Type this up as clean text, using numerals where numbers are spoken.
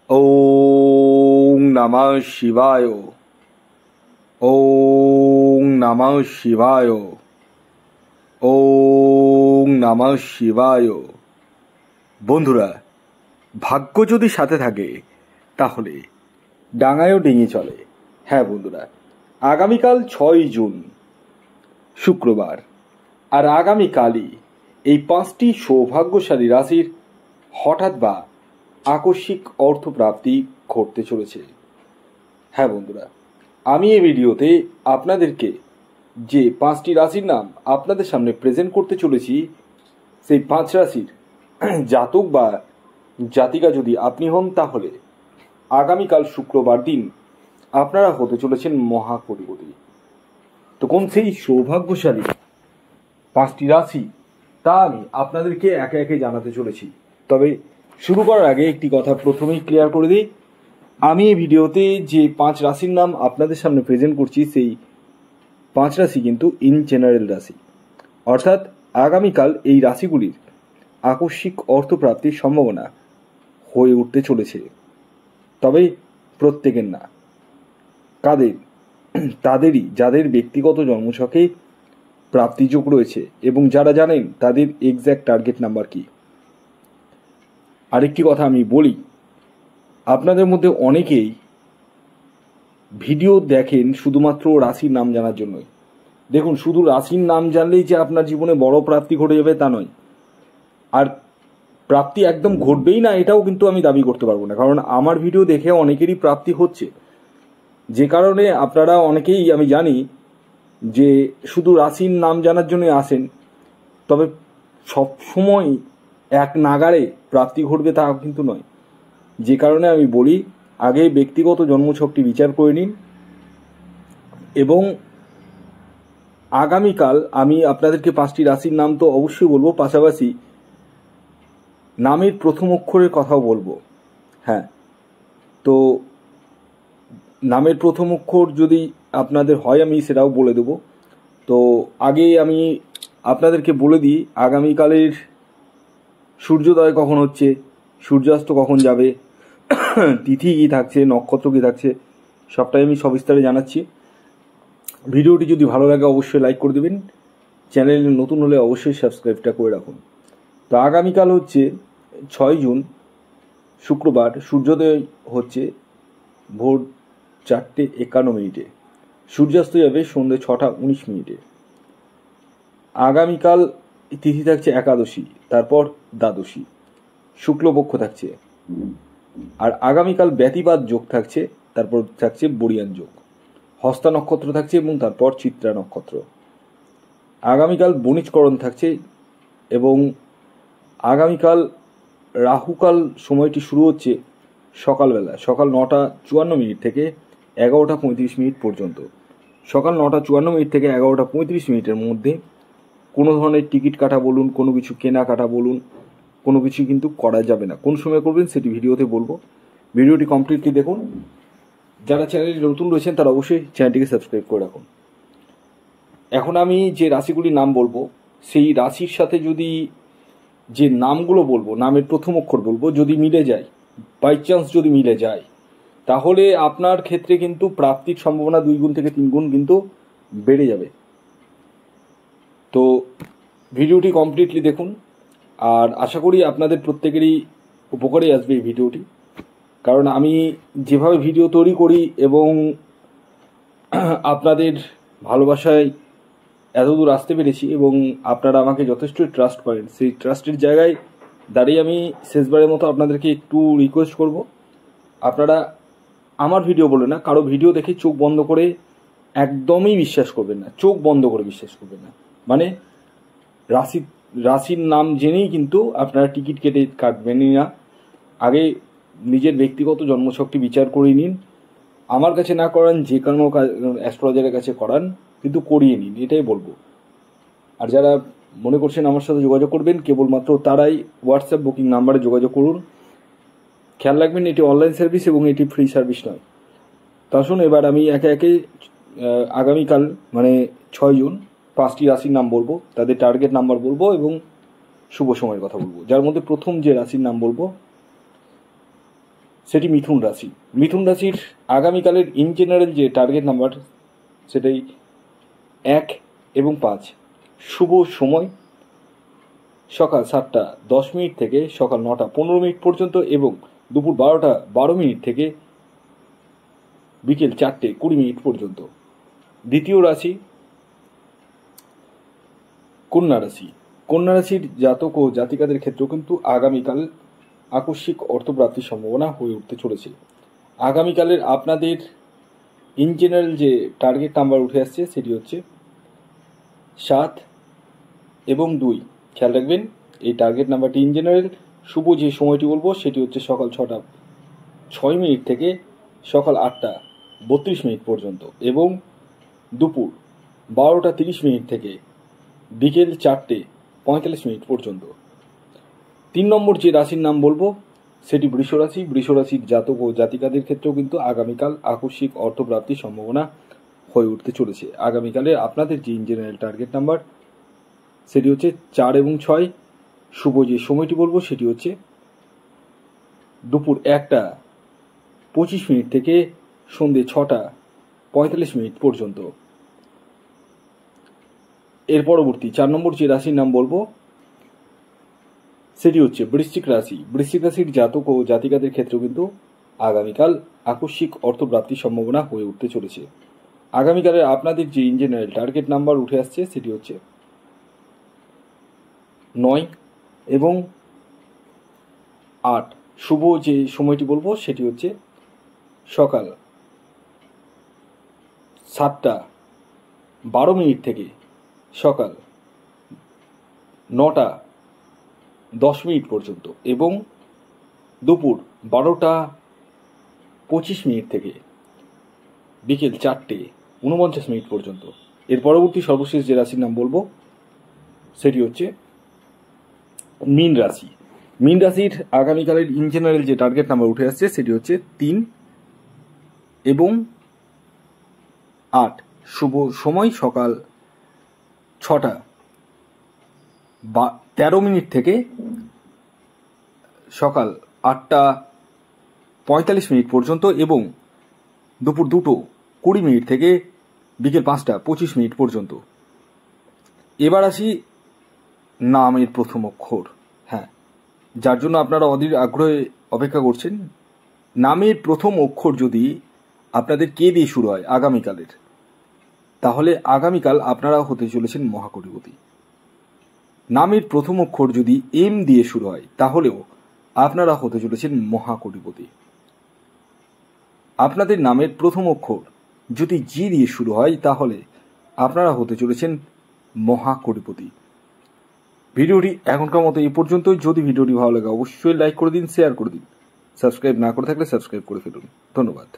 ওং নমঃ শিবায়। ওং নমঃ শিবায়। ওং নমঃ শিবায়। বন্ধুরা, ভাগ্য যদি সাথে থাকে তাহলে ডাঙায়ও ডিঙি চলে। হ্যাঁ বন্ধুরা, আগামীকাল 6 জুন শুক্রবার, আর আগামীকালই এই 5টি সৌভাগ্যশালী রাশির হঠাৎ বা আকস্মিক অর্থপ্রাপ্তি ঘটতে চলেছে। হ্যাঁ বন্ধুরা, আমি এই ভিডিওতে আপনাদেরকে যে 5টি রাশির নাম আপনাদের সামনে প্রেজেন্ট করতে চলেছি, সেই 5 রাশির জাতক বা জাতিকা যদি আপনি হন, তাহলে আগামীকাল শুক্রবার দিন আপনারা হতে চলেছেন মহাকোটিপতি। তো কোন সেই সৌভাগ্যশালী 5টি রাশি, তা আমি আপনাদেরকে একে একে জানাতে চলেছি। তবে শুরু করার আগে একটি কথা প্রথমেই ক্লিয়ার করে দিই, আমি এই ভিডিওতে যে 5 রাশির নাম আপনাদের সামনে প্রেজেন্ট করছি, সেই 5 রাশি কিন্তু ইন জেনারেল রাশি, অর্থাৎ আগামীকাল এই রাশিগুলির আকস্মিক অর্থপ্রাপ্তির সম্ভাবনা হয়ে উঠতে চলেছে। তবে প্রত্যেকের না, কাদের? তাদেরই যাদের ব্যক্তিগত জন্মছকে প্রাপ্তিযোগ রয়েছে এবং যারা জানেন তাদের এক্স্যাক্ট টার্গেট নাম্বার কি। আরেকটি কথা আমি বলি, আপনাদের মধ্যে অনেকেই ভিডিও দেখেন শুধুমাত্র রাশির নাম জানার জন্যই। দেখুন, শুধু রাশির নাম জানলেই যে আপনার জীবনে বড় প্রাপ্তি ঘটে যাবে তা নয়, আর প্রাপ্তি একদম ঘটবেই না এটাও কিন্তু আমি দাবি করতে পারবো না, কারণ আমার ভিডিও দেখে অনেকেরই প্রাপ্তি হচ্ছে। যে কারণে আপনারা অনেকেই, আমি জানি যে শুধু রাশির নাম জানার জন্য আসেন, তবে সব সময় এক নাগাড়ে প্রাপ্তি ঘটবে তা কিন্তু নয়। যে কারণে আমি বলি, আগে ব্যক্তিগত জন্মছকটি বিচার করে নিন, এবং আগামীকাল আমি আপনাদেরকে 5টি রাশির নাম তো অবশ্যই বলবো, পাশাপাশি নামের প্রথম অক্ষরের কথাও বলবো। হ্যাঁ, তো নামের প্রথম অক্ষর যদি আপনাদের হয় আমি সেটাও বলে দেব। তো আগে আমি আপনাদেরকে বলে দিই, আগামীকালের সূর্যোদয় কখন হচ্ছে, সূর্যাস্ত কখন যাবে, তিথি কী থাকছে, নক্ষত্র কী থাকছে, সবটাই আমি সবিস্তারে জানাচ্ছি। ভিডিওটি যদি ভালো লাগে অবশ্যই লাইক করে দেবেন, চ্যানেলে নতুন হলে অবশ্যই সাবস্ক্রাইবটা করে রাখুন। তো আগামীকাল হচ্ছে 6 জুন শুক্রবার, সূর্যোদয় হচ্ছে ভোর 4:51, সূর্যাস্ত যাবে সন্ধ্যে 6:19। আগামীকাল তিথি থাকছে একাদশী, তারপর দ্বাদশী, শুক্লপক্ষ থাকছে, আর আগামীকাল ব্যতিপাত যোগ থাকছে, তারপর থাকছে বরিয়ান যোগ, হস্তা নক্ষত্র থাকছে এবং তারপর চিত্রা নক্ষত্র। আগামীকাল বণিজকরণ থাকছে, এবং আগামীকাল রাহুকাল সময়টি শুরু হচ্ছে সকালবেলা, সকাল 9:54 থেকে 11:35 পর্যন্ত। সকাল 9:54 থেকে 11:35 মধ্যে কোনো ধরনের টিকিট কাটা বলুন, কোনো কিছু কেনাকাটা বলুন, কোনো কিছু কিন্তু করা যাবে না। কোন সময় করবেন সেটি ভিডিওতে বলবো, ভিডিওটি কমপ্লিটলি দেখুন। যারা চ্যানেলে নতুন রয়েছেন তারা অবশ্যই চ্যানেলটিকে সাবস্ক্রাইব করে রাখুন। এখন আমি যে রাশিগুলির নাম বলবো, সেই রাশির সাথে যদি যে নামগুলো বলবো, নামের প্রথম অক্ষর বলবো, যদি মিলে যায়, বাই চান্স যদি মিলে যায়, তাহলে আপনার ক্ষেত্রে কিন্তু প্রাপ্তির সম্ভাবনা 2 গুণ থেকে 3 গুণ কিন্তু বেড়ে যাবে। তো ভিডিওটি কমপ্লিটলি দেখুন, আর আশা করি আপনাদের প্রত্যেকেরই উপকারে আসবে এই ভিডিওটি, কারণ আমি যেভাবে ভিডিও তৈরি করি এবং আপনাদের ভালোবাসায় এতদূর আসতে পেরেছি এবং আপনারা আমাকে যথেষ্ট ট্রাস্ট করেন, সেই ট্রাস্টের জায়গায় দাঁড়িয়ে আমি শেষবারের মতো আপনাদেরকে একটু রিকোয়েস্ট করব, আপনারা আমার ভিডিও বলে না, কারো ভিডিও দেখে চোখ বন্ধ করে একদমই বিশ্বাস করবেন না, চোখ বন্ধ করে বিশ্বাস করবেন না। মানে রাশির নাম জেনেই কিন্তু আপনারা টিকিট কেটে কাটবেনই না। আগে নিজের ব্যক্তিগত জন্মছকটি বিচার করে নিন, আমার কাছে না করান, যে কোনো অ্যাস্ট্রোলজারের কাছে করান, কিন্তু করিয়ে নিন, এটাই বলবো। আর যারা মনে করছেন আমার সাথে যোগাযোগ করবেন, কেবলমাত্র তারাই হোয়াটসঅ্যাপ বুকিং নাম্বারে যোগাযোগ করুন। খেয়াল রাখবেন, এটি অনলাইন সার্ভিস এবং এটি ফ্রি সার্ভিস নয়। তা আসুন এবার আমি একে একে আগামীকাল মানে 6 জুন 5টি রাশির নাম বলবো, তাদের টার্গেট নাম্বার বলবো এবং শুভ সময়ের কথা বলবো। যার মধ্যে প্রথম যে রাশির নাম বলবো সেটি মিথুন রাশি। মিথুন রাশির আগামীকালের ইন জেনারেল যে টার্গেট নাম্বার সেটাই 1 এবং 5। শুভ সময় সকাল 7:10 থেকে সকাল 9:15 পর্যন্ত এবং দুপুর 12:12 থেকে বিকেল 4:20 পর্যন্ত। দ্বিতীয় রাশি কন্যা রাশি। কন্যা রাশির জাতক ও জাতিকাদের ক্ষেত্রেও কিন্তু আগামীকাল আকস্মিক অর্থপ্রাপ্তির সম্ভাবনা হয়ে উঠতে চলেছে। আগামীকালের আপনাদের ইন জেনারেল যে টার্গেট নাম্বার উঠে আসছে সেটি হচ্ছে 7 এবং 2। খেয়াল রাখবেন এই টার্গেট নাম্বারটি ইন জেনারেল। শুভ যে সময়টি বলবো সেটি হচ্ছে সকাল 6:06 থেকে সকাল 8:32 পর্যন্ত এবং দুপুর 12:30 থেকে বিকেল 4:45 পর্যন্ত। 3 নম্বর যে রাশির নাম বলবো সেটি বৃষ রাশি। বৃষ রাশির জাতক ও জাতিকাদের ক্ষেত্রেও কিন্তু আগামীকাল আকস্মিক অর্থপ্রাপ্তির সম্ভাবনা হয়ে উঠতে চলেছে। আগামীকালে আপনাদের যে ইন জেনারেল টার্গেট নাম্বার সেটি হচ্ছে 4 এবং 6। শুভ যে সময়টি বলবো সেটি হচ্ছে দুপুর 1:25 থেকে সন্ধ্যে 6:45 পর্যন্ত। এর পরবর্তী 4 নম্বর যে রাশির নাম বলবো সেটি হচ্ছে বৃশ্চিক রাশি। বৃশ্চিক রাশির জাতক ও জাতিকাদের ক্ষেত্রেও কিন্তু আগামীকাল আকস্মিক অর্থপ্রাপ্তির সম্ভাবনা হয়ে উঠতে চলেছে। আগামীকালের আপনাদের যে ইন জেনারেল টার্গেট নাম্বার উঠে আসছে সেটি হচ্ছে 9 এবং 8। শুভ যে সময়টি বলবো সেটি হচ্ছে সকাল 7:12 থেকে সকাল 9:10 পর্যন্ত এবং দুপুর 12:25 থেকে বিকেল 4:49 পর্যন্ত। এর পরবর্তী সর্বশেষ যে রাশির নাম বলবো সেটি হচ্ছে মীন রাশি। মীন রাশির আগামীকালের ইন জেনারেল যে টার্গেট নাম্বার উঠে আসছে সেটি হচ্ছে 3 এবং 8। শুভ সময় সকাল 6:13 থেকে সকাল 8:45 পর্যন্ত এবং দুপুর 2:20 থেকে বিকেল 5:25 পর্যন্ত। এবার আসি নামের প্রথম অক্ষর। হ্যাঁ, যার জন্য আপনারা অধীর আগ্রহে অপেক্ষা করছেন। নামের প্রথম অক্ষর যদি আপনাদের কে দিয়ে শুরু হয় আগামীকালের, তাহলে আগামীকাল আপনারা হতে চলেছেন মহাকোটিপতি। নামের প্রথম অক্ষর যদি এম দিয়ে শুরু হয় তাহলেও আপনারা হতে চলেছেন মহাকোটিপতি। আপনাদের নামের প্রথম অক্ষর যদি জি দিয়ে শুরু হয় তাহলে আপনারা হতে চলেছেন মহাকোটিপতি। ভিডিওটি এখনকার মতো এই পর্যন্তই। যদি ভিডিওটি ভালো লাগে অবশ্যই লাইক করে দিন, শেয়ার করে দিন। সাবস্ক্রাইব না করে থাকলে সাবস্ক্রাইব করে ফেলুন। ধন্যবাদ।